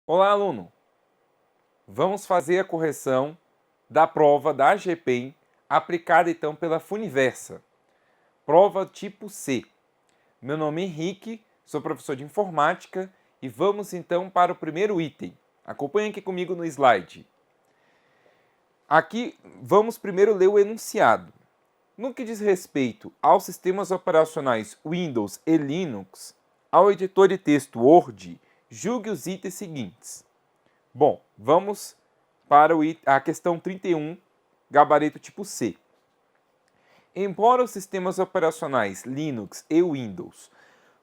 Olá, aluno! Vamos fazer a correção da prova da AGPEM aplicada então pela Funiversa. Prova tipo C. Meu nome é Henrique, sou professor de informática e vamos então para o primeiro item. Acompanhe aqui comigo no slide. Aqui vamos primeiro ler o enunciado. No que diz respeito aos sistemas operacionais Windows e Linux, ao editor de texto Word, julgue os itens seguintes. Bom, vamos para a questão 31, gabarito tipo C. Embora os sistemas operacionais Linux e Windows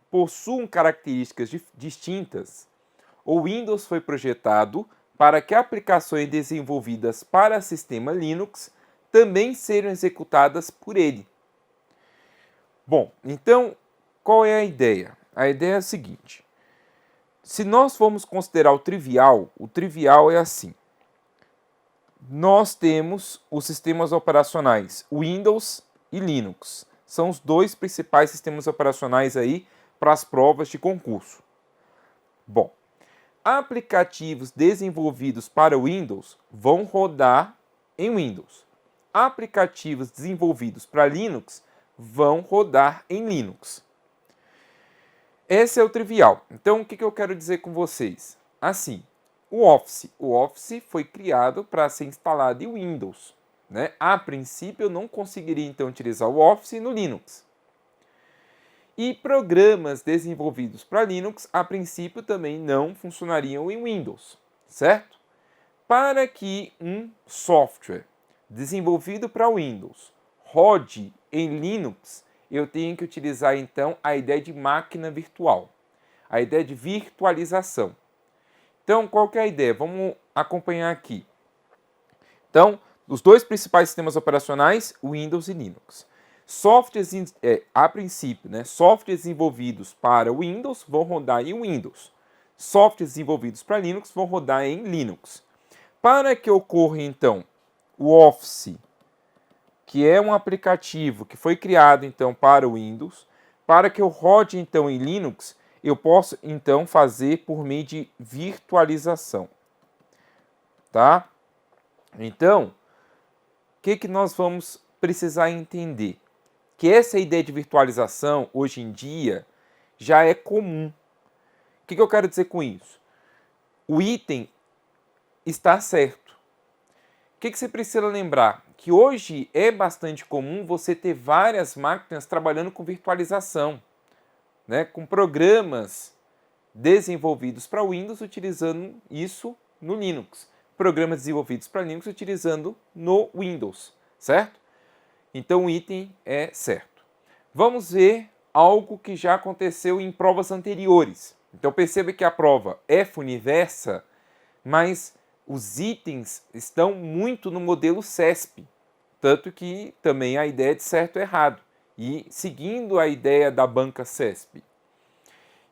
possuam características distintas, o Windows foi projetado para que aplicações desenvolvidas para sistema Linux também sejam executadas por ele. Bom, então, qual é a ideia? A ideia é a seguinte. Se nós formos considerar o trivial é assim. Nós temos os sistemas operacionais Windows e Linux. São os dois principais sistemas operacionais aí para as provas de concurso. Bom, aplicativos desenvolvidos para Windows vão rodar em Windows. Aplicativos desenvolvidos para Linux vão rodar em Linux. Esse é o trivial. Então, o que eu quero dizer com vocês? Assim, o Office foi criado para ser instalado em Windows, né? A princípio, eu não conseguiria, então, utilizar o Office no Linux. E programas desenvolvidos para Linux, a princípio, também não funcionariam em Windows, certo? Para que um software desenvolvido para Windows rode em Linux, eu tenho que utilizar, então, a ideia de máquina virtual, a ideia de virtualização. Então, qual que é a ideia? Vamos acompanhar aqui. Então, os dois principais sistemas operacionais, Windows e Linux. Softwares, a princípio, softwares desenvolvidos para Windows vão rodar em Windows. Softwares desenvolvidos para Linux vão rodar em Linux. Para que ocorra, então, o Office, que é um aplicativo que foi criado, então, para o Windows, para que eu rode, então, em Linux, eu posso, então, fazer por meio de virtualização. Tá? Então, o que nós vamos precisar entender? Que essa ideia de virtualização, hoje em dia, já é comum. O que eu quero dizer com isso? O item está certo. O que você precisa lembrar? Que hoje é bastante comum você ter várias máquinas trabalhando com virtualização, né? Com programas desenvolvidos para Windows utilizando isso no Linux. Programas desenvolvidos para Linux utilizando no Windows, certo? Então o item é certo. Vamos ver algo que já aconteceu em provas anteriores. Então perceba que a prova é Funiversa, mas os itens estão muito no modelo CESP, tanto que também a ideia é de certo e errado, e seguindo a ideia da banca CESP.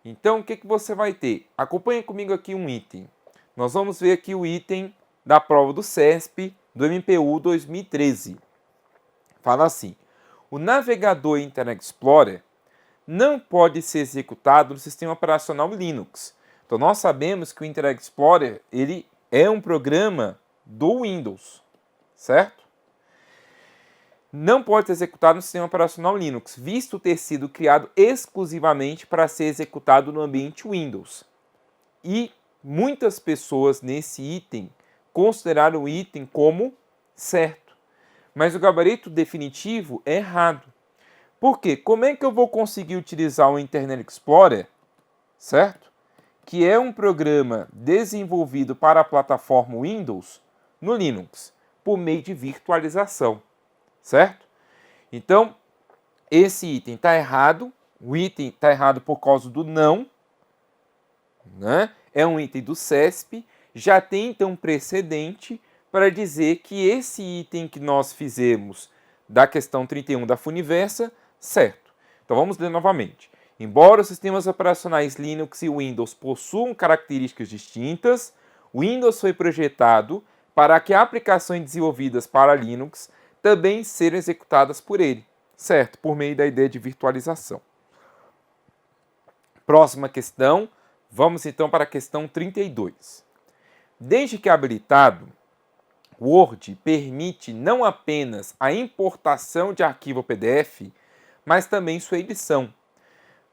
Então, o que você vai ter? Acompanhe comigo aqui um item. Nós vamos ver aqui o item da prova do CESP do MPU 2013. Fala assim: o navegador Internet Explorer não pode ser executado no sistema operacional Linux. Então, nós sabemos que o Internet Explorer ele é um programa do Windows, certo? Não pode ser executado no sistema operacional Linux, visto ter sido criado exclusivamente para ser executado no ambiente Windows. E muitas pessoas nesse item consideraram o item como certo. Mas o gabarito definitivo é errado. Por quê? Como é que eu vou conseguir utilizar o Internet Explorer, certo? Que é um programa desenvolvido para a plataforma Windows no Linux, por meio de virtualização, certo? Então, esse item está errado, o item está errado por causa do não, né? É um item do CESP, já tem então um precedente para dizer que esse item que nós fizemos da questão 31 da Funiversa, certo. Então vamos ler novamente. Embora os sistemas operacionais Linux e Windows possuam características distintas, o Windows foi projetado para que aplicações desenvolvidas para Linux também sejam executadas por ele, certo? Por meio da ideia de virtualização. Próxima questão, Vamos então para a questão 32. Desde que habilitado, o Word permite não apenas a importação de arquivo PDF, mas também sua edição.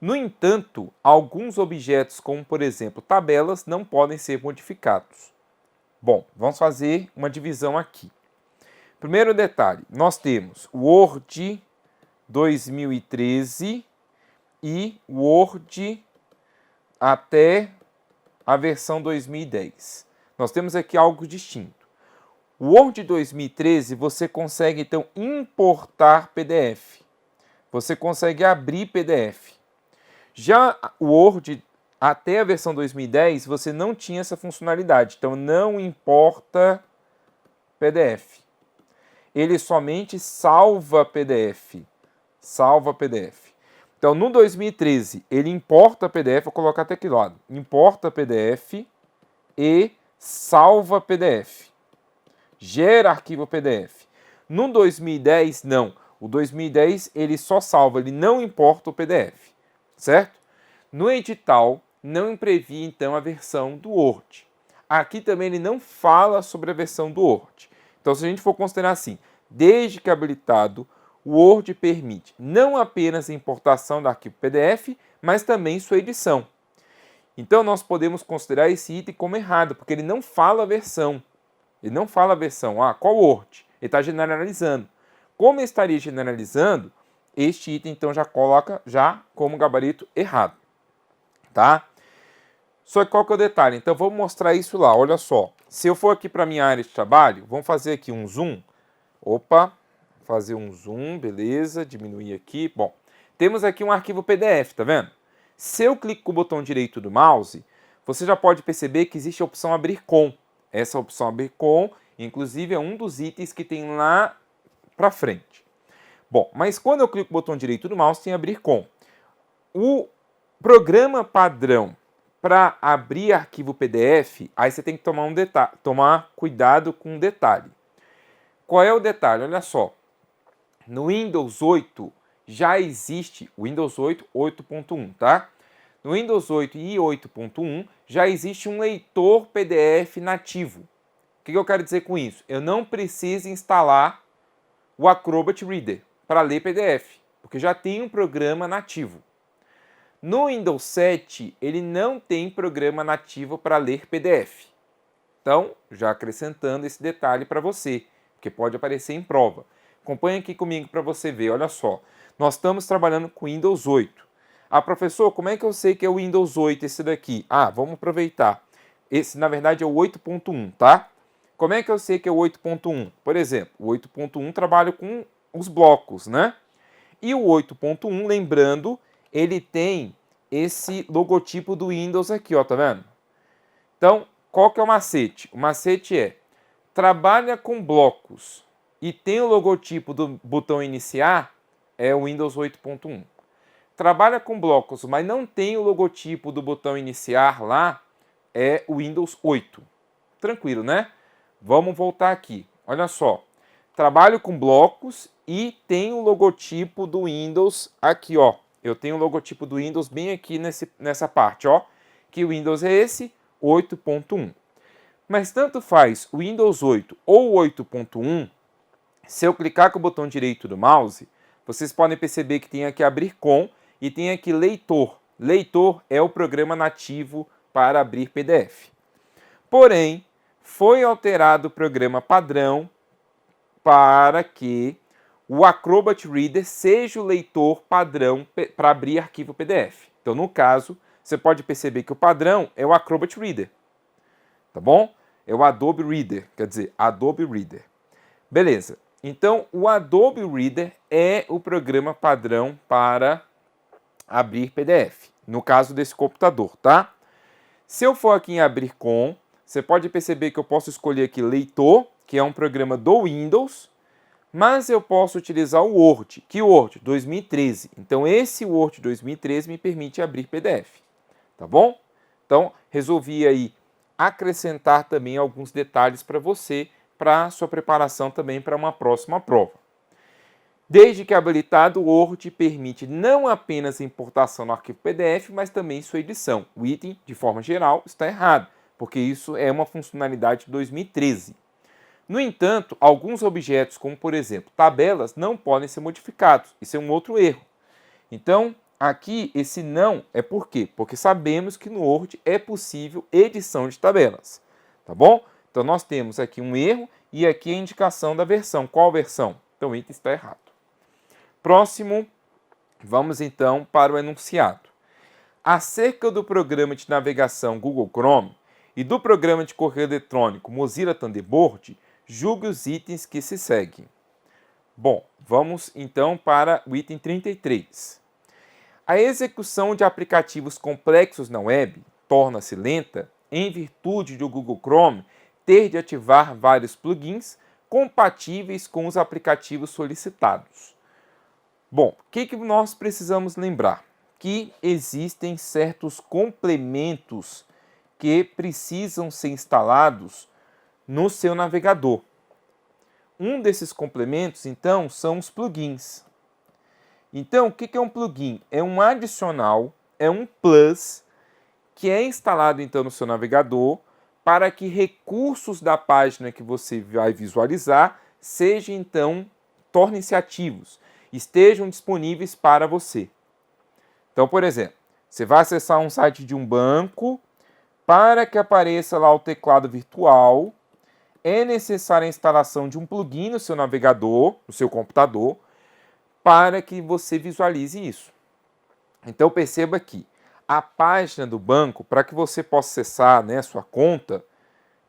No entanto, alguns objetos, como por exemplo tabelas, não podem ser modificados. Bom, vamos fazer uma divisão aqui. Primeiro detalhe, nós temos o Word 2013 e o Word até a versão 2010. Nós temos aqui algo distinto. O Word 2013 você consegue então importar PDF. Você consegue abrir PDF. Já o Word até a versão 2010 você não tinha essa funcionalidade, então não importa PDF. Ele somente salva PDF. Salva PDF. Então no 2013 ele importa PDF, vou colocar até aqui do lado. Importa PDF e salva PDF. Gera arquivo PDF. No 2010 não. O 2010 ele só salva, ele não importa o PDF, certo? No edital não previa então a versão do Word. Aqui também ele não fala sobre a versão do Word. Então se a gente for considerar assim, desde que habilitado, o Word permite não apenas a importação do arquivo PDF, mas também sua edição. Então nós podemos considerar esse item como errado, porque ele não fala a versão. Ele não fala a versão, qual Word? Ele está generalizando. Como ele estaria generalizando, este item então já coloca como gabarito errado. Tá? Só que qual que é o detalhe? Então vamos mostrar isso lá, olha só. Se eu for aqui para a minha área de trabalho, vamos fazer aqui um zoom. Opa, fazer um zoom, beleza, diminuir aqui. Bom, temos aqui um arquivo PDF, tá vendo? Se eu clico com o botão direito do mouse, você já pode perceber que existe a opção abrir com. Essa opção abrir com, inclusive, é um dos itens que tem lá para frente. Bom, mas quando eu clico com o botão direito do mouse, tem abrir com. O programa padrão para abrir arquivo PDF, aí você tem que tomar cuidado com um detalhe. Qual é o detalhe? Olha só. No Windows 8 já existe, Windows 8 8.1, tá? No Windows 8 e 8.1 já existe um leitor PDF nativo. O que eu quero dizer com isso? Eu não preciso instalar o Acrobat Reader para ler PDF, porque já tem um programa nativo. No Windows 7, ele não tem programa nativo para ler PDF. Então, já acrescentando esse detalhe para você, porque pode aparecer em prova. Acompanhe aqui comigo para você ver, olha só. Nós estamos trabalhando com Windows 8. Professor, como é que eu sei que é o Windows 8 esse daqui? Vamos aproveitar. Esse, na verdade, é o 8.1, tá? Como é que eu sei que é o 8.1? Por exemplo, o 8.1 trabalha com os blocos, né? E o 8.1, lembrando, ele tem esse logotipo do Windows aqui, ó, tá vendo? Então, qual que é o macete? O macete é, trabalha com blocos e tem o logotipo do botão iniciar, é o Windows 8.1. Trabalha com blocos, mas não tem o logotipo do botão iniciar lá, é o Windows 8. Tranquilo, né? Vamos voltar aqui. Olha só. Trabalho com blocos e tem o logotipo do Windows aqui, ó. Eu tenho o logotipo do Windows bem aqui nessa parte, ó. Que o Windows é esse, 8.1. Mas tanto faz o Windows 8 ou 8.1, se eu clicar com o botão direito do mouse, vocês podem perceber que tem aqui abrir com e tem aqui leitor. Leitor é o programa nativo para abrir PDF. Porém, foi alterado o programa padrão para que o Acrobat Reader seja o leitor padrão para abrir arquivo PDF. Então, no caso, você pode perceber que o padrão é o Acrobat Reader. Tá bom? É o Adobe Reader, quer dizer, Adobe Reader. Beleza. Então, o Adobe Reader é o programa padrão para abrir PDF, no caso desse computador, tá? Se eu for aqui em abrir com, você pode perceber que eu posso escolher aqui leitor, que é um programa do Windows, mas eu posso utilizar o Word, que Word 2013. Então, esse Word 2013 me permite abrir PDF, tá bom? Então, resolvi aí acrescentar também alguns detalhes para você, para sua preparação também para uma próxima prova. Desde que habilitado, o Word permite não apenas a importação no arquivo PDF, mas também sua edição. O item, de forma geral, está errado, porque isso é uma funcionalidade de 2013. No entanto, alguns objetos, como por exemplo tabelas, não podem ser modificados. Isso é um outro erro. Então, aqui esse não é por quê? Porque sabemos que no Word é possível edição de tabelas. Tá bom? Então, nós temos aqui um erro e aqui a indicação da versão. Qual versão? Então, o item está errado. Próximo, vamos então para o enunciado. Acerca do programa de navegação Google Chrome e do programa de correio eletrônico Mozilla Thunderbird, julgue os itens que se seguem. Bom, vamos então para o item 33. A execução de aplicativos complexos na web torna-se lenta em virtude do Google Chrome ter de ativar vários plugins compatíveis com os aplicativos solicitados. Bom, o que nós precisamos lembrar? Que existem certos complementos que precisam ser instalados no seu navegador. Um desses complementos, então, são os plugins. Então, o que é um plugin? É um adicional, é um plus, que é instalado, então, no seu navegador para que recursos da página que você vai visualizar sejam, então, tornem-se ativos, estejam disponíveis para você. Então, por exemplo, você vai acessar um site de um banco, para que apareça lá o teclado virtual, é necessária a instalação de um plugin no seu navegador, no seu computador, para que você visualize isso. Então perceba que a página do banco, para que você possa acessar, né, a sua conta,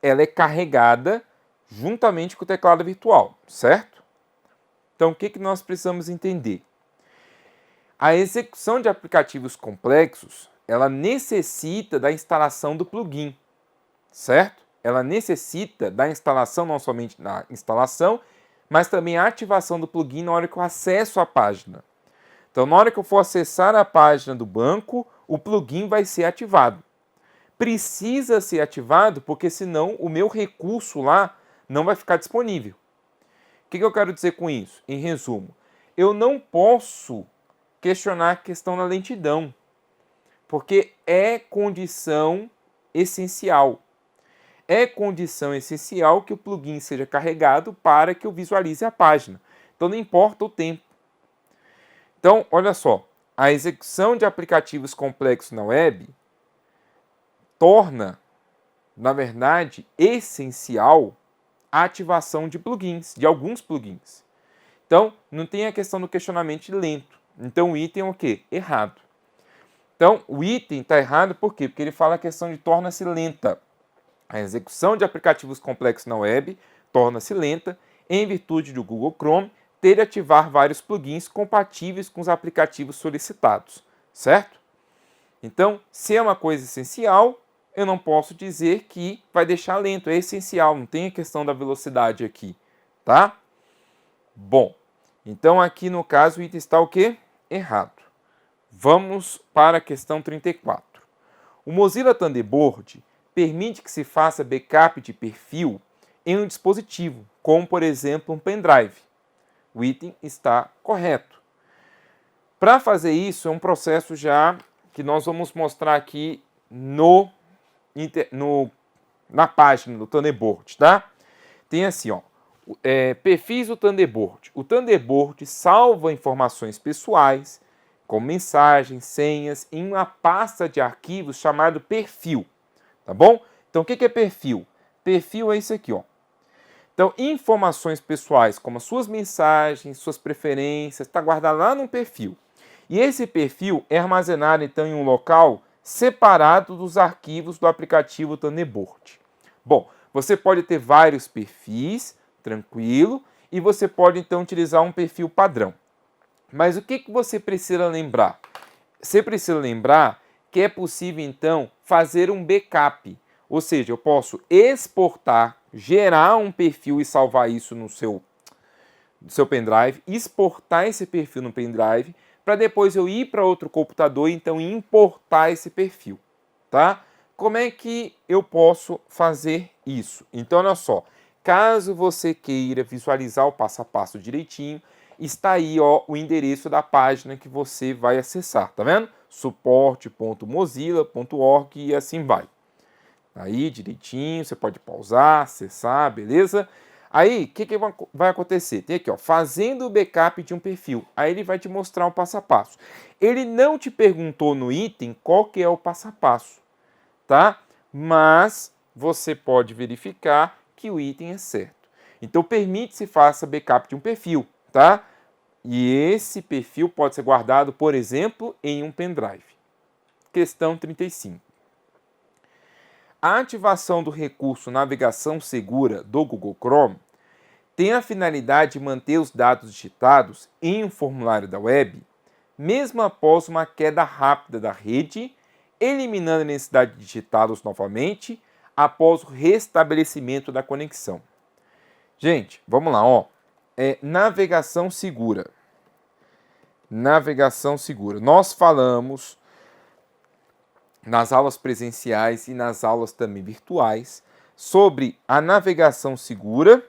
ela é carregada juntamente com o teclado virtual, certo? Então o que nós precisamos entender? A execução de aplicativos complexos, ela necessita da instalação do plugin, certo? Ela necessita da instalação, não somente da instalação, mas também a ativação do plugin na hora que eu acesso a página. Então, na hora que eu for acessar a página do banco, o plugin vai ser ativado. Precisa ser ativado porque senão o meu recurso lá não vai ficar disponível. O que eu quero dizer com isso? Em resumo, eu não posso questionar a questão da lentidão, porque é condição essencial. É condição essencial que o plugin seja carregado para que eu visualize a página. Então, não importa o tempo. Então, olha só, a execução de aplicativos complexos na web torna, na verdade, essencial a ativação de plugins, de alguns plugins. Então, não tem a questão do questionamento de lento. Então, o item é o quê? Errado. Então, o item está errado por quê? Porque ele fala a questão de torna-se lenta. A execução de aplicativos complexos na web torna-se lenta em virtude do Google Chrome ter de ativar vários plugins compatíveis com os aplicativos solicitados, certo? Então, se é uma coisa essencial, eu não posso dizer que vai deixar lento, é essencial, não tem a questão da velocidade aqui, tá? Bom, então aqui no caso o item está o quê? Errado. Vamos para a questão 34. O Mozilla Thunderbird permite que se faça backup de perfil em um dispositivo, como por exemplo um pendrive. O item está correto. Para fazer isso, é um processo já que nós vamos mostrar aqui na página do Thunderbird, tá? Tem assim, ó, perfis do Thunderbird. O Thunderbird salva informações pessoais, como mensagens, senhas, em uma pasta de arquivos chamado perfil, tá bom? Então, o que é perfil? Perfil é isso aqui, ó. Então, informações pessoais, como as suas mensagens, suas preferências, está guardado lá no perfil. E esse perfil é armazenado, então, em um local separado dos arquivos do aplicativo Thunderbird. Bom, você pode ter vários perfis, tranquilo, e você pode, então, utilizar um perfil padrão. Mas o que você precisa lembrar? Você precisa lembrar que é possível, então, fazer um backup. Ou seja, eu posso exportar, gerar um perfil e salvar isso no seu pendrive, exportar esse perfil no pendrive, para depois eu ir para outro computador e então importar esse perfil, tá? Como é que eu posso fazer isso? Então, olha só, caso você queira visualizar o passo a passo direitinho, está aí ó, o endereço da página que você vai acessar, tá vendo? suporte.mozilla.org e assim vai. Aí direitinho, você pode pausar, acessar, beleza? Aí, o que vai acontecer? Tem aqui, ó, fazendo o backup de um perfil. Aí ele vai te mostrar o passo a passo. Ele não te perguntou no item qual que é o passo a passo, tá? Mas você pode verificar que o item é certo. Então, permite-se faça backup de um perfil, tá? E esse perfil pode ser guardado, por exemplo, em um pendrive. Questão 35. A ativação do recurso Navegação Segura do Google Chrome tem a finalidade de manter os dados digitados em um formulário da web, mesmo após uma queda rápida da rede, eliminando a necessidade de digitá-los novamente após o restabelecimento da conexão. Gente, vamos lá, ó. Navegação segura. Navegação segura. Nós falamos nas aulas presenciais e nas aulas também virtuais sobre a navegação segura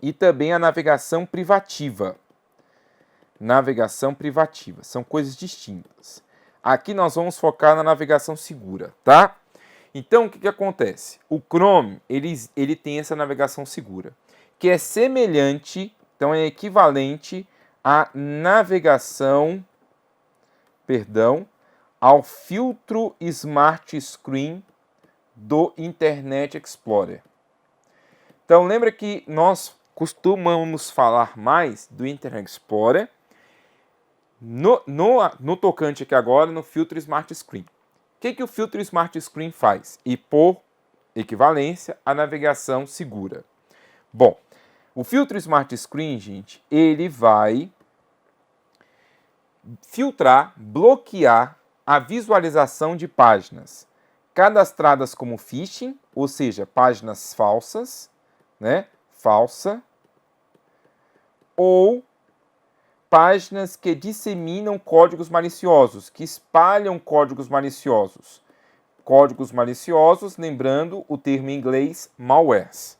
e também a navegação privativa. Navegação privativa, são coisas distintas. Aqui nós vamos focar na navegação segura, tá? Então, o que acontece? O Chrome, ele tem essa navegação segura, que é semelhante, então é equivalente à navegação, ao filtro Smart Screen do Internet Explorer. Então, lembra que nós costumamos falar mais do Internet Explorer no tocante aqui agora no filtro Smart Screen. O que o filtro Smart Screen faz? E por equivalência, a navegação segura. Bom, o filtro Smart Screen, gente, ele vai filtrar, bloquear a visualização de páginas cadastradas como phishing, ou seja, páginas falsas, né? Falsa, ou páginas que disseminam códigos maliciosos, que espalham códigos maliciosos. Códigos maliciosos, lembrando o termo em inglês, malwares.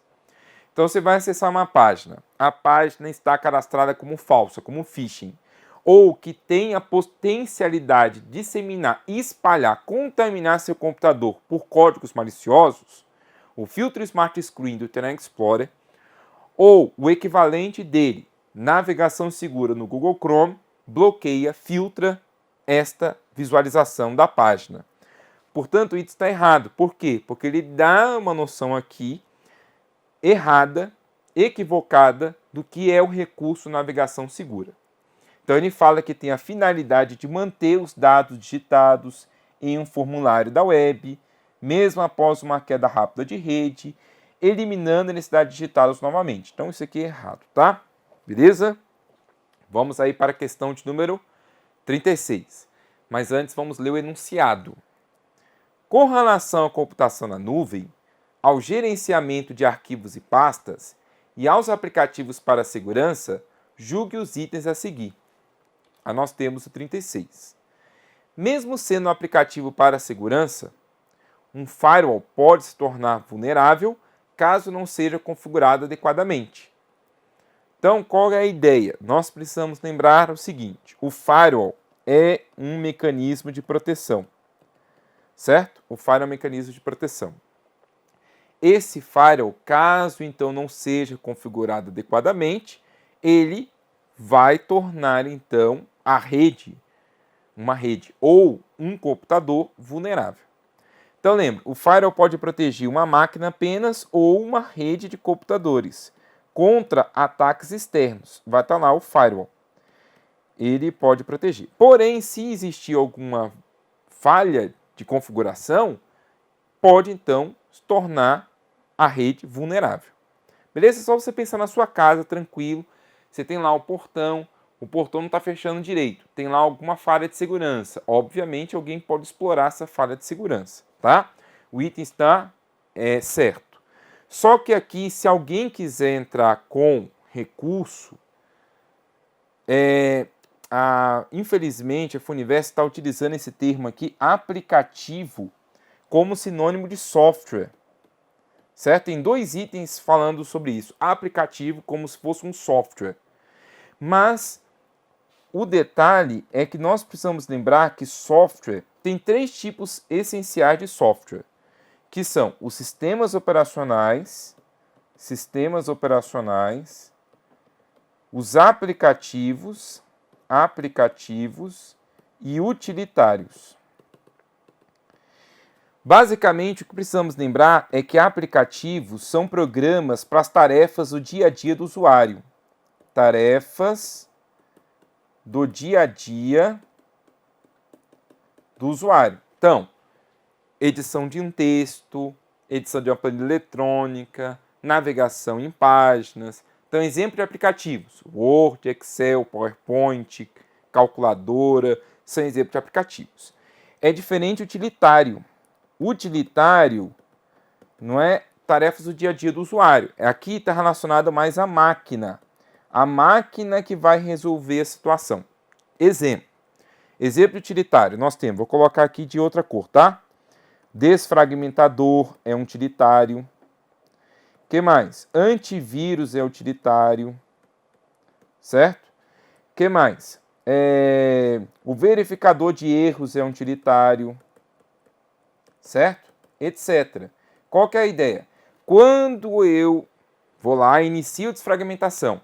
Então você vai acessar uma página. A página está cadastrada como falsa, como phishing, ou que tem a potencialidade de disseminar, espalhar, contaminar seu computador por códigos maliciosos, o filtro Smart Screen do Internet Explorer, ou o equivalente dele, navegação segura no Google Chrome, bloqueia, filtra esta visualização da página. Portanto, isso está errado. Por quê? Porque ele dá uma noção aqui errada, equivocada, do que é o recurso navegação segura. Então ele fala que tem a finalidade de manter os dados digitados em um formulário da web, mesmo após uma queda rápida de rede, eliminando a necessidade de digitá-los novamente. Então isso aqui é errado, tá? Beleza? Vamos aí para a questão de número 36. Mas antes vamos ler o enunciado. Com relação à computação na nuvem, ao gerenciamento de arquivos e pastas e aos aplicativos para a segurança, julgue os itens a seguir. Aí nós temos o 36. Mesmo sendo um aplicativo para a segurança, um firewall pode se tornar vulnerável caso não seja configurado adequadamente. Então, qual é a ideia? Nós precisamos lembrar o seguinte: o firewall é um mecanismo de proteção, certo? O firewall é um mecanismo de proteção. Esse firewall, caso então não seja configurado adequadamente, ele vai tornar então a rede, uma rede ou um computador vulnerável. Então lembra, o firewall pode proteger uma máquina apenas ou uma rede de computadores contra ataques externos. Vai estar lá o firewall. Ele pode proteger. Porém, se existir alguma falha de configuração, pode então se tornar a rede vulnerável. Beleza? É só você pensar na sua casa, tranquilo. Você tem lá o portão não está fechando direito. Tem lá alguma falha de segurança. Obviamente, alguém pode explorar essa falha de segurança, tá? O item está certo. Só que aqui, se alguém quiser entrar com recurso, infelizmente, a Funiverse está utilizando esse termo aqui, aplicativo, como sinônimo de software. Certo? Tem dois itens falando sobre isso. Aplicativo como se fosse um software. Mas o detalhe é que nós precisamos lembrar que software tem 3 tipos essenciais de software, que são os sistemas operacionais, os aplicativos e utilitários. Basicamente, o que precisamos lembrar é que aplicativos são programas para as tarefas do dia a dia do usuário. Tarefas do dia a dia do usuário. Então, edição de um texto, edição de uma planilha eletrônica, navegação em páginas. Então, exemplo de aplicativos: Word, Excel, PowerPoint, calculadora, são exemplos de aplicativos. É diferente do utilitário. Utilitário não é tarefas do dia a dia do usuário. Aqui está relacionado mais à máquina. A máquina que vai resolver a situação. Exemplo utilitário. Nós temos, vou colocar aqui de outra cor, tá? Desfragmentador é um utilitário. O que mais? Antivírus é utilitário. Certo? O que mais? O verificador de erros é um utilitário. Certo? Etc. Qual que é a ideia? Quando eu vou lá e inicio a desfragmentação,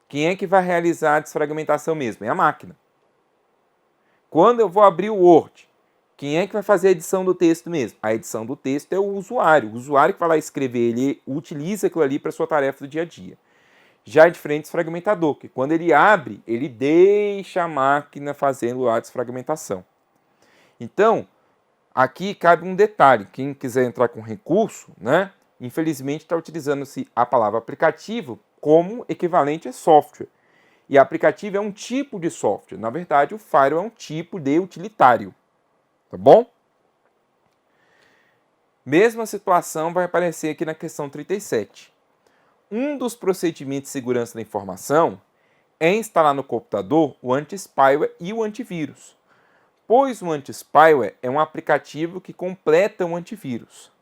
quem é que vai realizar a desfragmentação mesmo? É a máquina. Quando eu vou abrir o Word, quem é que vai fazer a edição do texto mesmo? A edição do texto é o usuário. O usuário que vai lá escrever, ele utiliza aquilo ali para a sua tarefa do dia a dia. Já é diferente do desfragmentador, que quando ele abre, ele deixa a máquina fazendo a desfragmentação. Então, aqui cabe um detalhe. Quem quiser entrar com recurso, né, infelizmente está utilizando-se a palavra aplicativo como equivalente a software. E aplicativo é um tipo de software. Na verdade, o firewall é um tipo de utilitário. Tá bom? Mesma situação vai aparecer aqui na questão 37. Um dos procedimentos de segurança da informação é instalar no computador o anti-spyware e o antivírus, pois o anti-spyware é um aplicativo que completa o antivírus.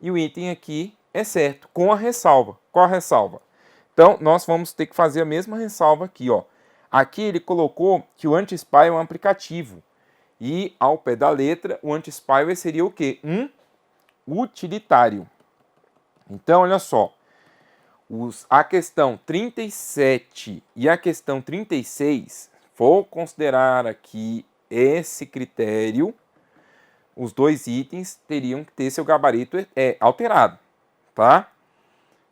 E o item aqui é certo, com a ressalva. Qual a ressalva? Então, nós vamos ter que fazer a mesma ressalva aqui, ó. Aqui ele colocou que o anti-spyware é um aplicativo. E, ao pé da letra, o anti-spyware seria o quê? Um utilitário. Então, olha só. A questão 37 e a questão 36, vou considerar aqui esse critério, os dois itens teriam que ter seu gabarito alterado, tá?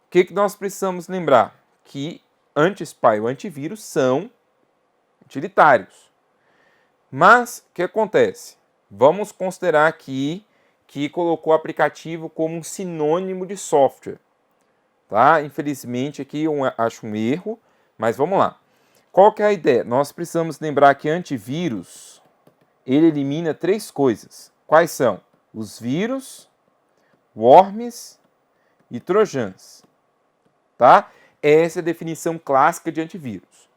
O que nós precisamos lembrar? Que anti-spyware e antivírus são utilitários. Mas, o que acontece? Vamos considerar aqui que colocou o aplicativo como um sinônimo de software. Tá? Infelizmente, aqui eu acho um erro, mas vamos lá. Qual que é a ideia? Nós precisamos lembrar que antivírus, ele elimina 3 coisas. Quais são? Os vírus, worms e trojans. Tá? Essa é a definição clássica de antivírus.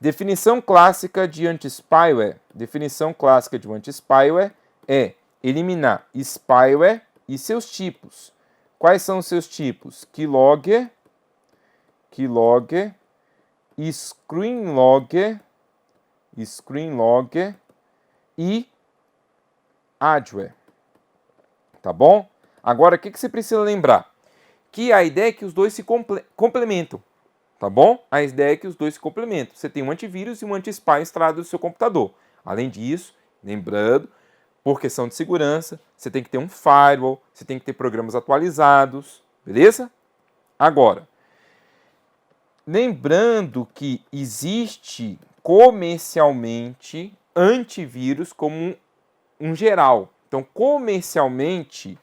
Definição clássica de anti-spyware. Definição clássica de um anti-spyware é eliminar spyware e seus tipos. Quais são os seus tipos? Keylogger, screenlogger e adware. Tá bom? Agora, o que você precisa lembrar? Que a ideia é que os dois se complementam. Tá bom? A ideia é que os dois se complementam. Você tem um antivírus e um anti-spy instalado no seu computador. Além disso, lembrando, por questão de segurança, você tem que ter um firewall, você tem que ter programas atualizados, beleza? Agora, lembrando que existe comercialmente antivírus como um geral. Então, comercialmente,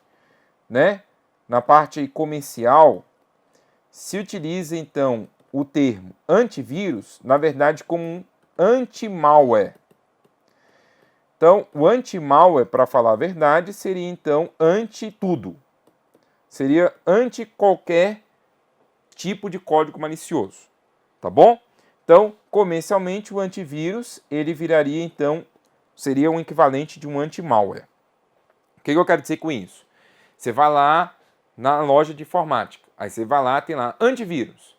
né, na parte comercial, se utiliza então o termo antivírus, na verdade, como um anti-malware. Então, o anti-malware, para falar a verdade, seria então anti-tudo. Seria anti qualquer tipo de código malicioso. Tá bom? Então, comercialmente, o antivírus, ele viraria então, seria um equivalente de um anti-malware. O que eu quero dizer com isso? Você vai lá na loja de informática, aí você vai lá, tem lá antivírus.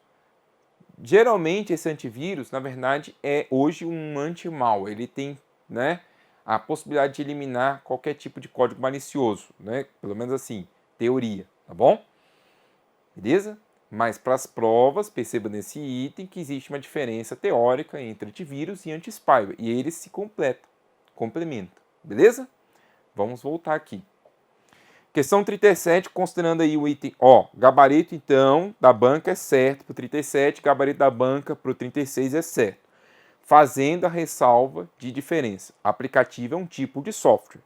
Geralmente esse antivírus, na verdade, é hoje um anti-malware. Ele tem, né, a possibilidade de eliminar qualquer tipo de código malicioso, né? Pelo menos assim, teoria, tá bom? Beleza? Mas para as provas, perceba nesse item que existe uma diferença teórica entre antivírus e anti-spyware. E eles se complementam. Beleza? Vamos voltar aqui. Questão 37, considerando aí o item, gabarito então da banca é certo para o 37, gabarito da banca para o 36 é certo. Fazendo a ressalva de diferença. Aplicativo é um tipo de software.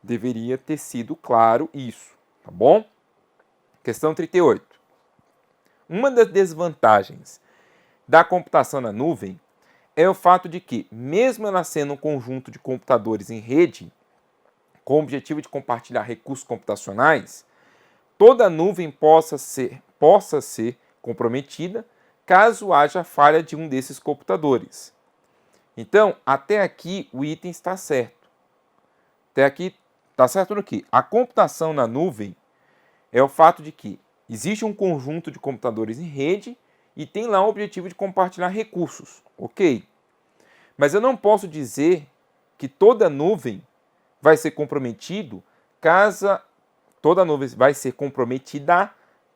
Deveria ter sido claro isso, tá bom? Questão 38. Uma das desvantagens da computação na nuvem é o fato de que, mesmo ela sendo um conjunto de computadores em rede, com o objetivo de compartilhar recursos computacionais, toda nuvem possa ser comprometida caso haja falha de um desses computadores. Então, até aqui o item está certo. Até aqui está certo no que? A computação na nuvem é o fato de que existe um conjunto de computadores em rede e tem lá o objetivo de compartilhar recursos. Ok. Mas eu não posso dizer que toda nuvem vai ser comprometida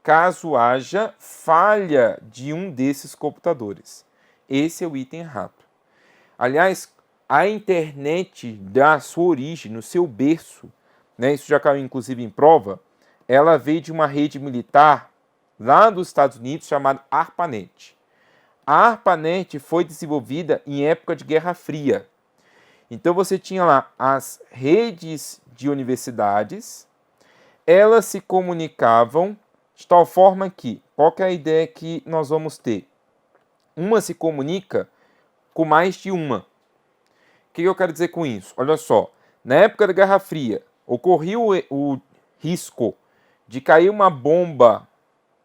caso haja falha de um desses computadores. Esse é o item errado. Aliás, a internet da sua origem, no seu berço, né, isso já caiu inclusive em prova, ela veio de uma rede militar lá dos Estados Unidos chamada ARPANET. A ARPANET foi desenvolvida em época de Guerra Fria. Então você tinha lá as redes de universidades, elas se comunicavam de tal forma que, qual que é a ideia que nós vamos ter? Uma se comunica com mais de uma. O que eu quero dizer com isso? Olha só, na época da Guerra Fria, ocorreu o risco de cair uma bomba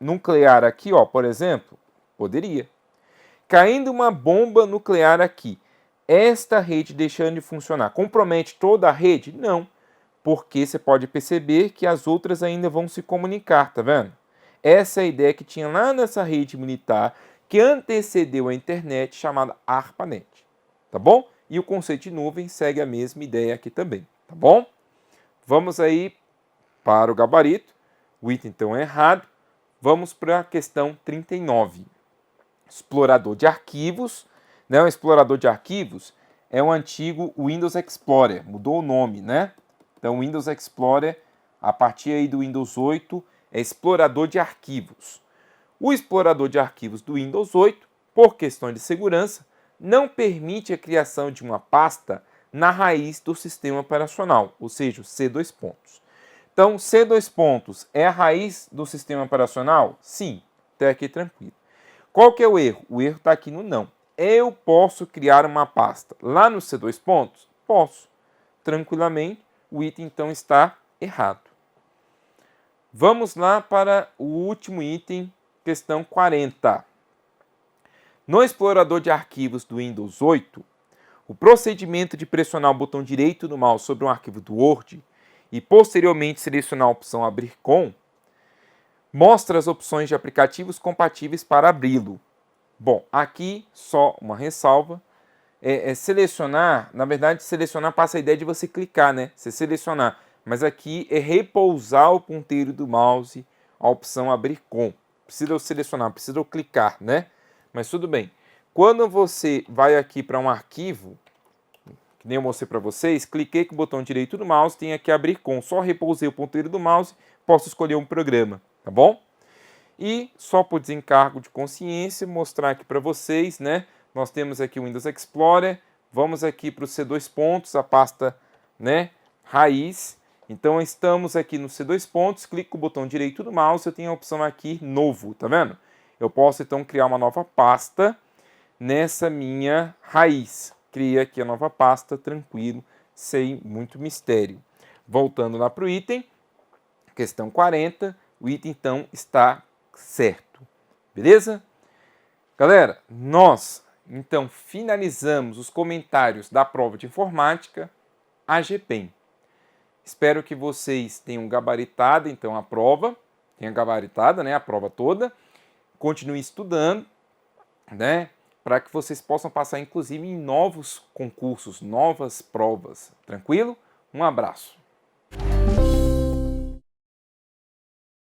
nuclear aqui, por exemplo? Poderia. Caindo uma bomba nuclear aqui, esta rede deixando de funcionar, compromete toda a rede? Não, porque você pode perceber que as outras ainda vão se comunicar, tá vendo? Essa é a ideia que tinha lá nessa rede militar que antecedeu a internet, chamada ARPANET, tá bom? E o conceito de nuvem segue a mesma ideia aqui também, tá bom? Vamos aí para o gabarito. O item então é errado. Vamos para a questão 39. Explorador de arquivos. Né? O explorador de arquivos é o antigo Windows Explorer. Mudou o nome, né? Então, o Windows Explorer, a partir aí do Windows 8, é explorador de arquivos. O explorador de arquivos do Windows 8, por questões de segurança, não permite a criação de uma pasta na raiz do sistema operacional, ou seja, o C2 pontos. Então, C2 pontos é a raiz do sistema operacional? Sim, até aqui tranquilo. Qual que é o erro? O erro está aqui no não. Eu posso criar uma pasta lá no C2 pontos? Posso. Tranquilamente, o item então está errado. Vamos lá para o último item, questão 40. No explorador de arquivos do Windows 8, o procedimento de pressionar o botão direito do mouse sobre um arquivo do Word e posteriormente selecionar a opção Abrir com, mostra as opções de aplicativos compatíveis para abri-lo. Bom, aqui só uma ressalva. Selecionar, na verdade, selecionar passa a ideia de você clicar, né? Você selecionar. Mas aqui é repousar o ponteiro do mouse, a opção Abrir com. Precisa eu selecionar, precisa eu clicar, né? Mas tudo bem. Quando você vai aqui para um arquivo, que nem eu mostrei para vocês, cliquei com o botão direito do mouse, tem aqui Abrir com. Só repousei o ponteiro do mouse, posso escolher um programa, tá bom? E só por desencargo de consciência, mostrar aqui para vocês, né? Nós temos aqui o Windows Explorer, vamos aqui para o C2 pontos, a pasta, né, raiz. Então estamos aqui no C2 pontos, clico com o botão direito do mouse, eu tenho a opção aqui novo, tá vendo? Eu posso então criar uma nova pasta nessa minha raiz. Criei aqui a nova pasta, tranquilo, sem muito mistério. Voltando lá para o item, questão 40, o item então está certo, beleza? Galera, nós então finalizamos os comentários da prova de informática AGPEM. Espero que vocês tenham gabaritado então a prova, tenha gabaritada, né, a prova toda. Continue estudando né? Para que vocês possam passar, inclusive, em novos concursos, novas provas. Tranquilo? Um abraço.